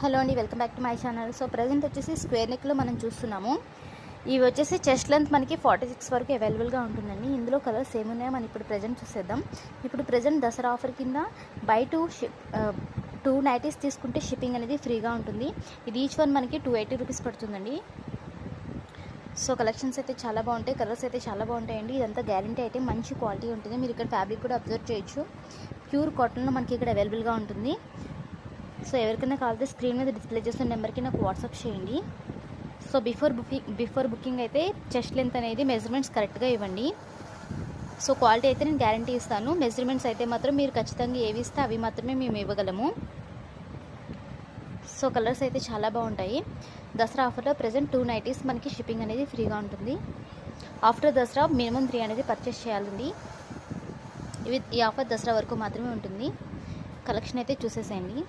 Hello అండి, welcome back to my channel. So present వచ్చేసి square నెక్లో మనం చూస్తున్నాము. ఇవి వచ్చేసి చెస్ట్ లెంత్ మనకి 46 వరకు అవైలబుల్గా ఉంటుందండి. ఇందులో కలర్స్ ఏమున్నాయో మనం ఇప్పుడు ప్రజెంట్ చూసేద్దాం. ఇప్పుడు ప్రజెంట్ దసరా ఆఫర్ కింద బై టూ నైటీస్ తీసుకుంటే షిప్పింగ్ అనేది ఫ్రీగా ఉంటుంది. ఇది ఈచ్ వన్ మనకి 280 రూపీస్ పడుతుందండి. సో కలెక్షన్స్ అయితే చాలా బాగుంటాయి, కలర్స్ అయితే చాలా బాగుంటాయండి. ఇదంతా గ్యారంటీ అయితే మంచి క్వాలిటీ ఉంటుంది. మీరు ఇక్కడ ఫ్యాబ్రిక్ కూడా అబ్జర్వ్ చేయొచ్చు. ప్యూర్ కాటన్లో మనకి ఇక్కడ అవైలబుల్గా ఉంటుంది. సో ఎవరికైనా కావాలంటే స్క్రీన్ మీద డిస్ప్లే చేసిన నెంబర్కి నాకు వాట్సాప్ చేయండి. సో బిఫోర్ బుకింగ్ అయితే చెస్ట్ లెంత్ అనేది మెజర్మెంట్స్ కరెక్ట్గా ఇవ్వండి. సో క్వాలిటీ అయితే నేను గ్యారంటీ ఇస్తాను. మెజర్మెంట్స్ అయితే మాత్రం మీరు ఖచ్చితంగా ఏవి ఇస్తే అవి మాత్రమే మేము ఇవ్వగలము. సో కలర్స్ అయితే చాలా బాగుంటాయి. దసరా ఆఫర్లో ప్రజెంట్ 2 నైటీస్ మనకి షిప్పింగ్ అనేది ఫ్రీగా ఉంటుంది. ఆఫ్టర్ దసరా మినిమం 3 అనేది పర్చేస్ చేయాలండి. ఈ ఆఫర్ దసరా వరకు మాత్రమే ఉంటుంది. కలెక్షన్ అయితే చూసేసేయండి.